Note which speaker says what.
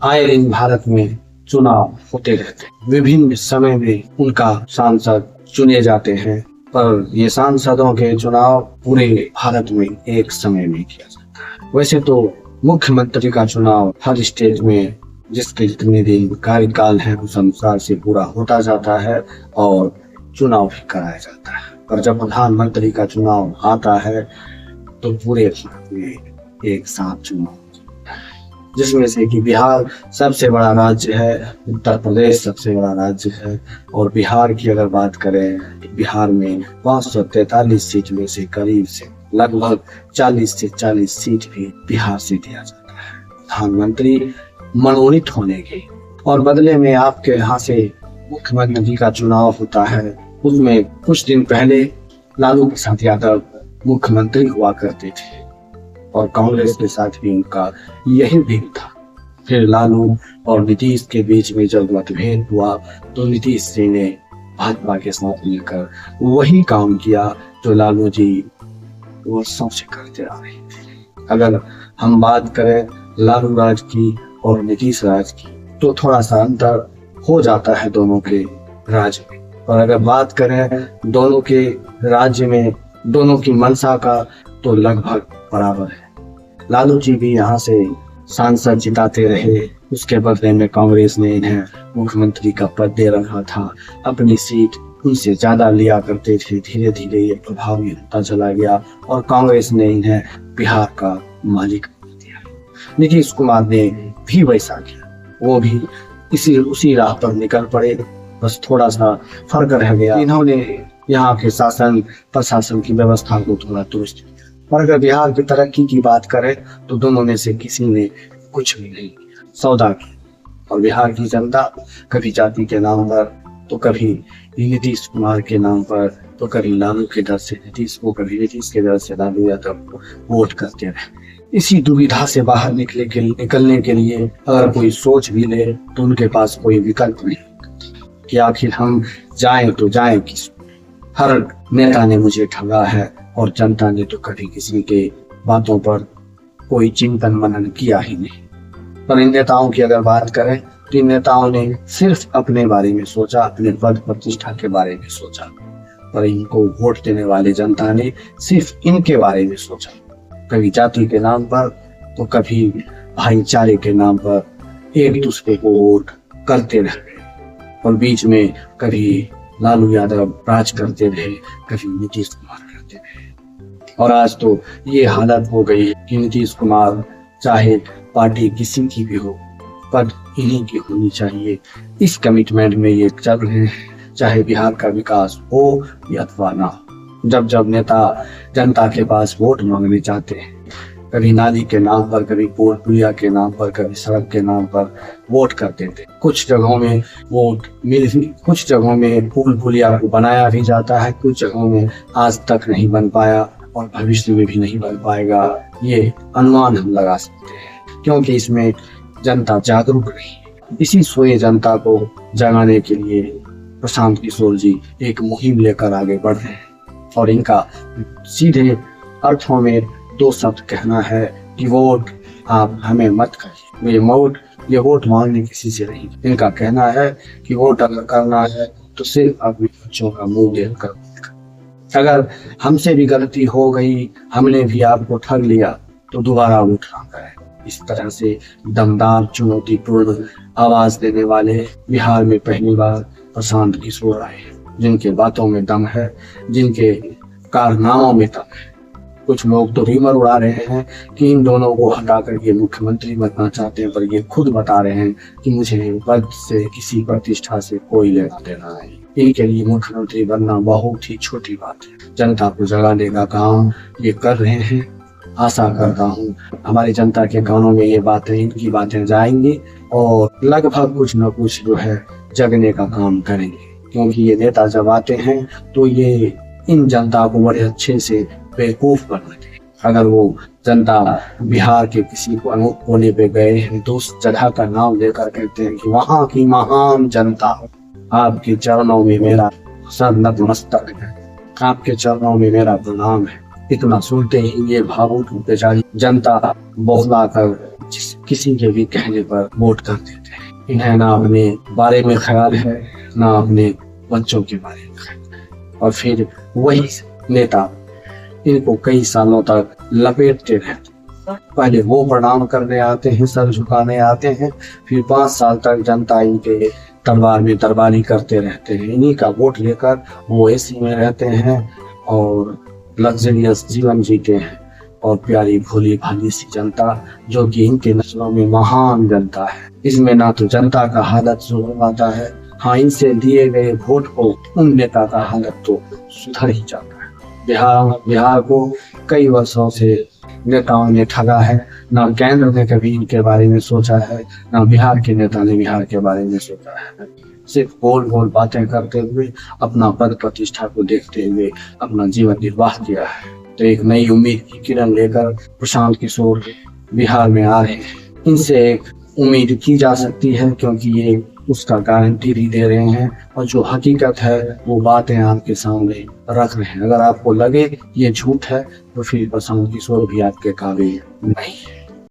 Speaker 1: आए दिन भारत में चुनाव होते रहते हैं। विभिन्न समय में उनका सांसद चुने जाते हैं, पर ये सांसदों के चुनाव पूरे भारत में एक समय में किया जाता है। वैसे तो मुख्यमंत्री का चुनाव हर स्टेट में जिसके जितने दिन कार्यकाल है उस अनुसार से पूरा होता जाता है और चुनाव भी कराया जाता है। पर जब प्रधानमंत्री का चुनाव आता है तो पूरे भारत में एक साथ चुनाव, जिसमें से कि बिहार सबसे बड़ा राज्य है, उत्तर प्रदेश सबसे बड़ा राज्य है। और बिहार की अगर बात करें तो बिहार में 543 सीट में से करीब से लगभग 40 से 40 सीट भी बिहार से दिया जाता है प्रधानमंत्री मनोनीत होने के। और बदले में आपके यहाँ से मुख्यमंत्री का चुनाव होता है। उसमें कुछ दिन पहले लालू प्रसाद यादव मुख्यमंत्री हुआ करते थे और कांग्रेस के साथ भी उनका यही भेद था। फिर लालू और नीतीश के बीच में जब मतभेद हुआ तो नीतीश जी ने भाजपा के साथ मिलकर वही काम किया जो लालू जी वर्षों से करते आ रहे थे। अगर हम बात करें लालू राज की और नीतीश राज की तो थोड़ा सा अंतर हो जाता है दोनों के राज्य में। और अगर बात करें दोनों के राज्य में दोनों की मंशा का तो लगभग बराबर है। लालू जी भी यहाँ से सांसद जिताते रहे, उसके बदले में कांग्रेस ने इन्हें मुख्यमंत्री का पद दे रखा था। अपनी सीट उनसे ज्यादा लिया करते थे। धीरे धीरे ये प्रभावी होता चला गया और कांग्रेस ने इन्हें बिहार का मालिक बना दिया। नीतीश कुमार ने भी वैसा किया, वो भी उसी राह पर निकल पड़े, बस थोड़ा सा फर्क रह गया। इन्होंने यहाँ के शासन प्रशासन की व्यवस्था को थोड़ा दुरुस्त किया। और अगर बिहार की तरक्की की बात करें तो दोनों में से किसी ने कुछ भी नहीं किया, सौदा किया। और बिहार की जनता कभी जाति के नाम पर तो कभी नीतीश कुमार के नाम पर तो कभी लालू के डर से नीतीश को, कभी नीतीश के डर से लालू यादव को वोट करते रहे। इसी दुविधा से बाहर निकलने के लिए अगर कोई सोच भी ले तो उनके पास कोई विकल्प नहीं कि आखिर हम जाएं तो जाएं किस। हर नेता ने मुझे ठगा है और जनता ने तो कभी किसी के बातों पर कोई चिंतन मनन किया ही नहीं। पर इन नेताओं की अगर बात करें तो इन नेताओं ने सिर्फ अपने बारे में सोचा, अपने पद प्रतिष्ठा के बारे में सोचा। पर इनको वोट देने वाले जनता ने सिर्फ इनके बारे में सोचा, कभी जाति के नाम पर तो कभी भाईचारे के नाम पर एक दूसरे को वोट करते रहे। और बीच में कभी लालू यादव राज करते रहे, कभी नीतीश कुमार करते रहे। और आज तो ये हालत हो गई कि नीतीश कुमार चाहे पार्टी किसी की भी हो, पद इन्हीं की होनी चाहिए। इस कमिटमेंट में ये चल रहे हैं, चाहे बिहार का विकास हो या अथवा ना हो। जब जब नेता जनता के पास वोट मांगने जाते हैं, कभी नाली के नाम पर, कभी पुल पुलिया के नाम पर, कभी सड़क के नाम पर वोट करते थे। कुछ जगहों में वोट कुछ जगहों में पुल पुलिया को बनाया भी जाता है, कुछ जगहों में आज तक नहीं बन पाया और भविष्य में भी नहीं बन पाएगा। ये अनुमान हम लगा सकते हैं क्योंकि इसमें जनता जागरूक नहीं है। इसी सोए जनता को जगाने के लिए प्रशांत किशोर जी एक मुहिम लेकर आगे बढ़ रहे हैं और इनका सीधे अर्थों में दो शब्द कहना है कि वोट आप हमें मत करिए। ये वोट मांगने किसी से नहीं। इनका कहना है कि वोट अगर करना है तो सिर्फ अपने बच्चों का मुंह देखकर। अगर हमसे भी गलती हो गई, हमने भी आपको ठग लिया तो दोबारा वोट ना करें। इस तरह से दमदार चुनौतीपूर्ण आवाज देने वाले बिहार में पहली बार प्रशांत किशोर आए, जिनके बातों में दम है, जिनके कारनामों में दम है। कुछ लोग तो र्यूमर उड़ा रहे हैं कि इन दोनों को हटाकर ये मुख्यमंत्री बनना चाहते हैं, पर ये खुद बता रहे हैं कि मुझे पद से किसी प्रतिष्ठा से कोई लेना देना नहीं। इनके लिए मुख्यमंत्री बनना बहुत ही छोटी बात है। जनता को जगाने का काम ये कर रहे हैं। आशा करता हूँ हमारी जनता के कानों में ये बातें, इनकी बातें जाएंगी और लगभग कुछ न कुछ जो है जगने का काम करेंगे। क्योंकि ये नेता जब आते हैं तो ये इन जनता को बड़े अच्छे से बेवकूफ बनाते हैं। अगर वो जनता बिहार के किसी को अनूप कोने पे गए हैं तो उस जगह का नाम लेकर कहते हैं कि वहाँ की महान जनता, आपके चरणों में मेरा सर नतमस्तक है, आपके चरणों में मेरा प्रणाम है। इतना सुनते ही ये भावुक बेचारी जनता बौखला कर किसी के भी कहने पर वोट कर देते हैं। इन्हें ना अपने बारे में ख्याल है, ना अपने बच्चों के बारे में ख्याल है। और फिर वही नेता इनको कई सालों तक लपेटते रहते। पहले वो प्रणाम करने आते हैं, सर झुकाने आते हैं, फिर 5 साल तक जनता इनके दरबार में दरबारी करते रहते हैं। इन्हीं का वोट लेकर वो एसी में रहते हैं और लग्जरियस जीवन जीते हैं। और प्यारी भोली भाली सी जनता जो कि इनके नजरों में महान जनता है, इसमें ना तो जनता का हालत सुधर आता है, हाँ इनसे दिए गए वोट को उन नेता का हालत तो सुधर ही जाता है। बिहार को कई वर्षों से नेताओं ने ठगा है। ना केंद्र ने कभी इनके बारे में सोचा है, ना बिहार के नेता ने बिहार के बारे में सोचा है। सिर्फ गोल गोल बातें करते हुए, अपना पद प्रतिष्ठा को देखते हुए अपना जीवन निर्वाह किया है। तो एक नई उम्मीद की किरण लेकर प्रशांत किशोर बिहार में आ रहे हैं। इनसे एक उम्मीद की जा सकती है, क्योंकि ये उसका गारंटी भी दे रहे हैं और जो हकीकत है वो बातें आपके सामने रख रहे हैं। अगर आपको लगे ये झूठ है तो फिर प्रशांत किशोर भी आपके काबिल नहीं है।